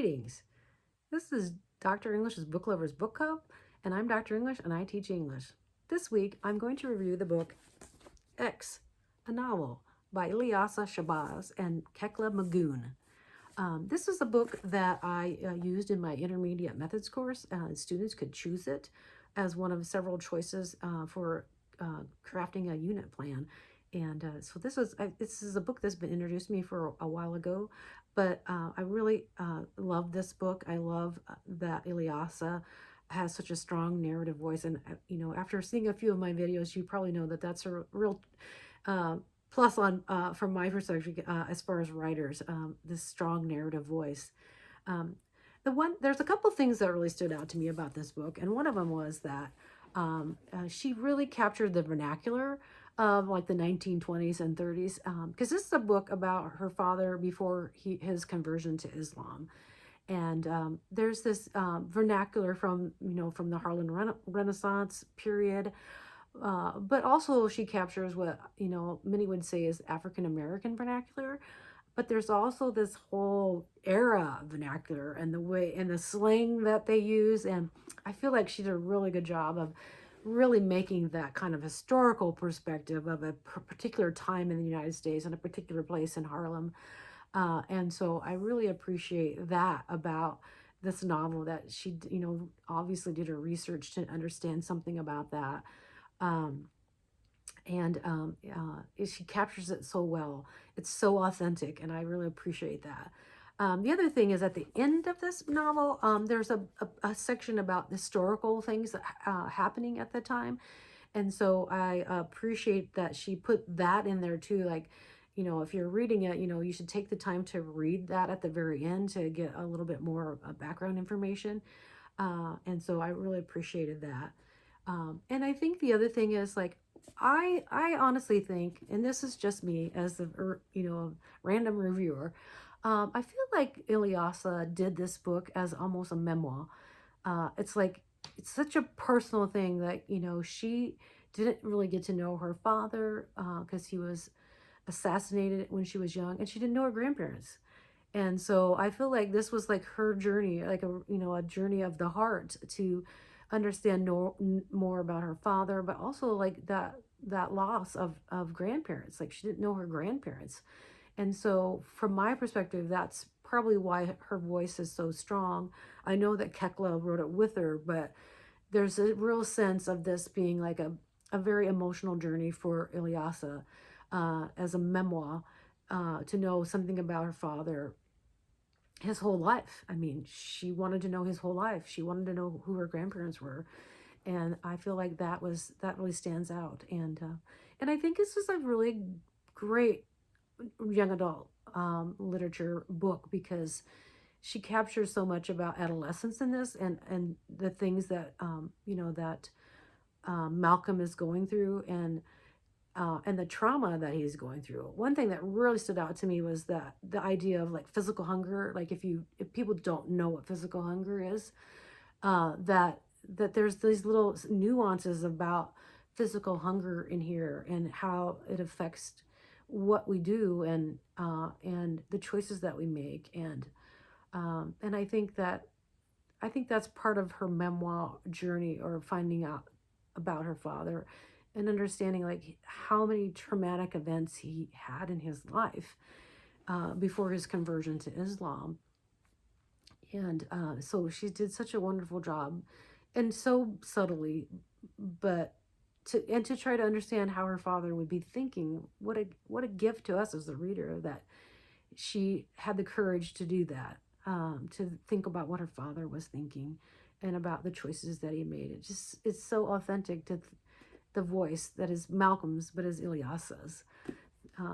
Greetings. This is Dr. English's Book Lovers Book Club, and I'm Dr. English and I teach English. This week I'm going to review the book X, a novel by Ilyasah Shabazz and Kekla Magoon. This is a book that I used in my intermediate methods course. Students could choose it as one of several choices for crafting a unit plan. And so this is a book that's been introduced to me for a while ago, but I really love this book. I love that Ilyasah has such a strong narrative voice. And, after seeing a few of my videos, you probably know that that's a real plus on from my perspective as far as writers, this strong narrative voice. There's a couple things that really stood out to me about this book, and one of them was that she really captured the vernacular of like the 1920s and 30s, because this is a book about her father before his conversion to Islam. And there's this vernacular from the Harlem Renaissance period, but also she captures what many would say is African American vernacular. But there's also this whole era vernacular and the way and the slang that they use, and I feel like she did a really good job of really making that kind of historical perspective of a particular time in the United States and a particular place in Harlem. And so I really appreciate that about this novel, that she, obviously did her research to understand something about that. Um, and she captures it so well. It's so authentic, and I really appreciate that. The other thing is at the end of this novel, there's a section about historical things that, happening at the time. And so I appreciate that she put that in there too. Like, if you're reading it, you should take the time to read that at the very end to get a little bit more background information. And so I really appreciated that. And I think the other thing is, like, I honestly think, and this is just me as a random reviewer, I feel like Ilyasah did this book as almost a memoir. It's like it's such a personal thing that she didn't really get to know her father because he was assassinated when she was young, and she didn't know her grandparents. And so I feel like this was like her journey, like a journey of the heart to understand more about her father, but also like that loss of grandparents. Like she didn't know her grandparents. And so from my perspective, that's probably why her voice is so strong. I know that Kekla wrote it with her, but there's a real sense of this being like a very emotional journey for Ilyasah as a memoir, to know something about her father his whole life. I mean, she wanted to know his whole life. She wanted to know who her grandparents were. And I feel like that really stands out. And I think this is a really great young adult literature book, because she captures so much about adolescence in this, and the things that that Malcolm is going through, and the trauma that he's going through. One thing that really stood out to me was that the idea of like physical hunger. Like if people don't know what physical hunger is, that there's these little nuances about physical hunger in here and how it affects what we do, and the choices that we make, and I think that's part of her memoir journey, or finding out about her father and understanding like how many traumatic events he had in his life before his conversion to Islam. And so she did such a wonderful job, and so subtly, but to try to understand how her father would be thinking. What a gift to us as the reader that she had the courage to do that, to think about what her father was thinking and about the choices that he made. It's so authentic to the voice that is Malcolm's, but is Ilyasah's,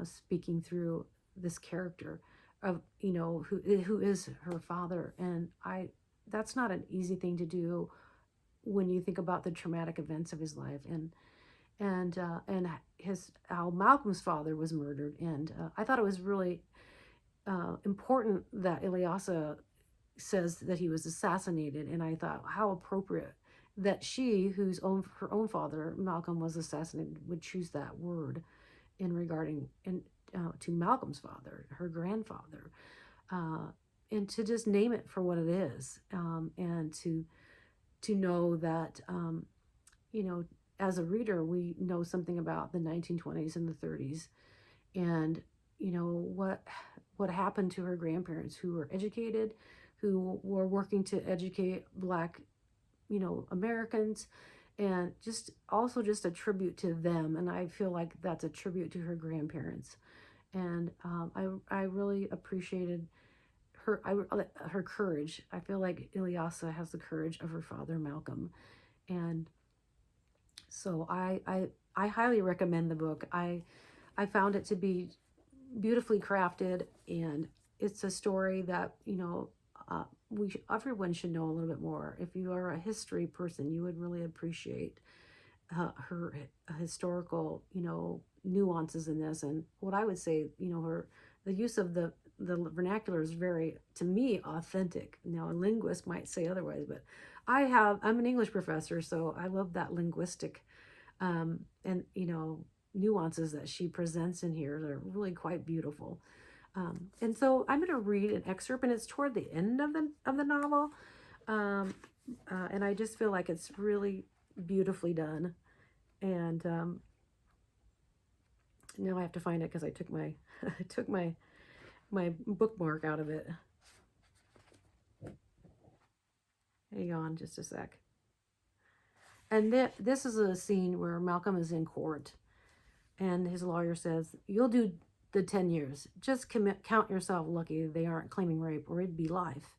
speaking through this character of who is her father. And that's not an easy thing to do when you think about the traumatic events of his life, and how Malcolm's father was murdered. And I thought it was really important that Ilyasah says that he was assassinated, and I thought how appropriate that she, her own father Malcolm was assassinated, would choose that word in regarding to Malcolm's father, her grandfather. to just name it for what it is, and to know that, you know, as a reader, we know something about the 1920s and the 30s, and you know what happened to her grandparents, who were educated, who were working to educate Black, you know, Americans, and just also just a tribute to them. And I feel like that's a tribute to her grandparents. And I really appreciated her courage. I feel like Ilyasah has the courage of her father Malcolm, and so I highly recommend the book. I found it to be beautifully crafted, and it's a story that, you know, everyone should know a little bit more. If you are a history person, you would really appreciate her historical, you know, nuances in this. And what I would say, you know, the use of the vernacular is very, to me, authentic. Now, a linguist might say otherwise, but I'm an English professor, so I love that linguistic, and, you know, nuances that she presents in here. They're really quite beautiful. And so I'm going to read an excerpt, and it's toward the end of the novel. And I just feel like it's really beautifully done. And now I have to find it because I took my I took my bookmark out of it. Hang on just a sec. And this is a scene where Malcolm is in court, and his lawyer says, "You'll do the 10 years. Just count yourself lucky they aren't claiming rape, or it'd be life."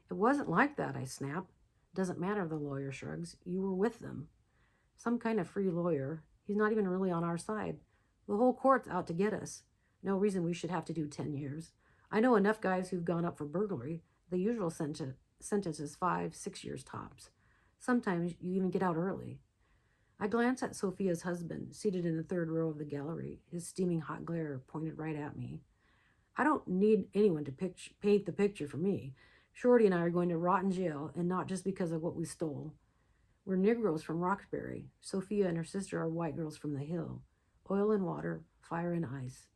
"It wasn't like that," I snap. "Doesn't matter," the lawyer shrugs. "You were with them." Some kind of free lawyer. He's not even really on our side. The whole court's out to get us. No reason we should have to do 10 years. I know enough guys who've gone up for burglary. The usual sentence is 5, 6 years tops. Sometimes you even get out early. I glance at Sophia's husband, seated in the third row of the gallery, his steaming hot glare pointed right at me. I don't need anyone to paint the picture for me. Shorty and I are going to rot in jail, and not just because of what we stole. We're Negroes from Roxbury. Sophia and her sister are white girls from the hill. Oil and water, fire and ice.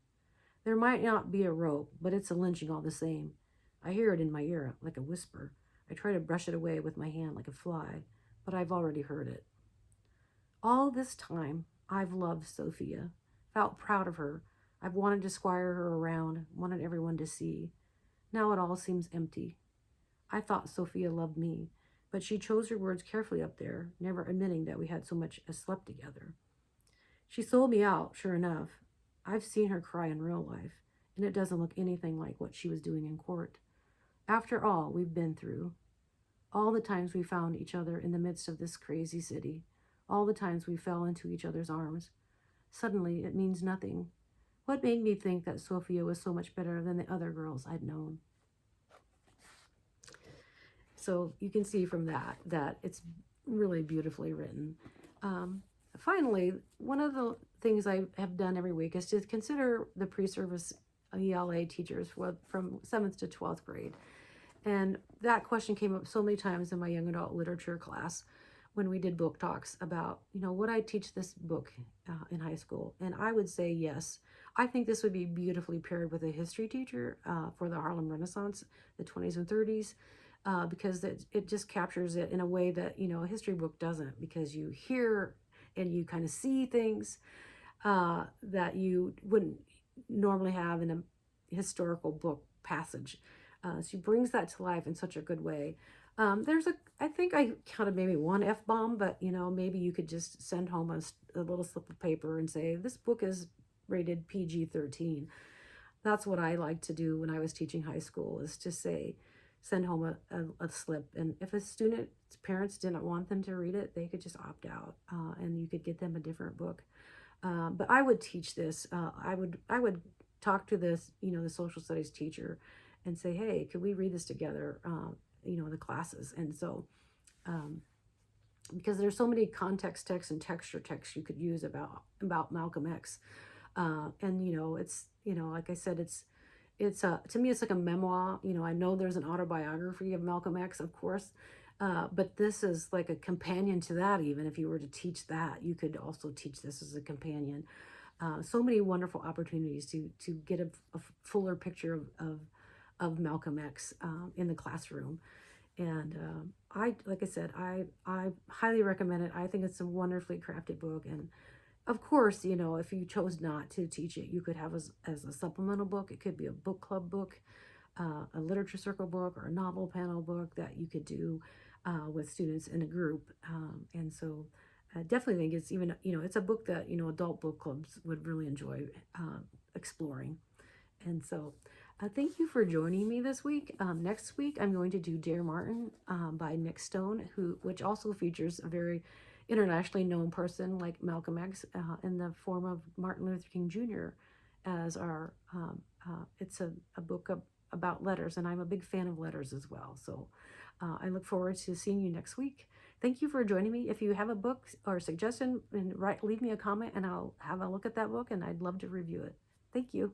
There might not be a rope, but it's a lynching all the same. I hear it in my ear, like a whisper. I try to brush it away with my hand like a fly, but I've already heard it. All this time, I've loved Sophia, felt proud of her. I've wanted to squire her around, wanted everyone to see. Now it all seems empty. I thought Sophia loved me, but she chose her words carefully up there, never admitting that we had so much as slept together. She sold me out, sure enough. I've seen her cry in real life, and it doesn't look anything like what she was doing in court. After all we've been through, all the times we found each other in the midst of this crazy city, all the times we fell into each other's arms, suddenly it means nothing. What made me think that Sophia was so much better than the other girls I'd known? So you can see from that it's really beautifully written. Finally, one of the things I have done every week is to consider the pre-service ELA teachers from 7th to 12th grade. And that question came up so many times in my young adult literature class when we did book talks about, you know, would I teach this book in high school? And I would say yes. I think this would be beautifully paired with a history teacher for the Harlem Renaissance, the 20s and 30s, because it just captures it in a way that, you know, a history book doesn't, because you hear and you kind of see things that you wouldn't normally have in a historical book passage. She brings that to life in such a good way. I think I counted maybe one F-bomb, but, you know, maybe you could just send home a little slip of paper and say, this book is rated PG-13. That's what I like to do when I was teaching high school, is to say, send home a slip. And if a student's parents didn't want them to read it, they could just opt out, and you could get them a different book. But I would teach this. I would talk to this, you know, the social studies teacher and say, hey, could we read this together, you know, the classes. And so, because there's so many context texts and texture texts you could use about Malcolm X. And, you know, it's, you know, like I said, it's to me, it's like a memoir. You know, I know there's an autobiography of Malcolm X, of course, but this is like a companion to that. Even if you were to teach that, you could also teach this as a companion. So many wonderful opportunities to get a fuller picture of Malcolm X in the classroom. And like I said, I highly recommend it. I think it's a wonderfully crafted book. And of course, you know, if you chose not to teach it, you could have as a supplemental book. It could be a book club book, a literature circle book, or a novel panel book that you could do with students in a group. And so I definitely think it's even, you know, it's a book that, you know, adult book clubs would really enjoy exploring. And so thank you for joining me this week. Next week, I'm going to do Dear Martin by Nick Stone, which also features a very internationally known person like Malcolm X in the form of Martin Luther King Jr. as our, it's a book about letters, and I'm a big fan of letters as well. So I look forward to seeing you next week. Thank you for joining me. If you have a book or suggestion, leave me a comment and I'll have a look at that book and I'd love to review it. Thank you.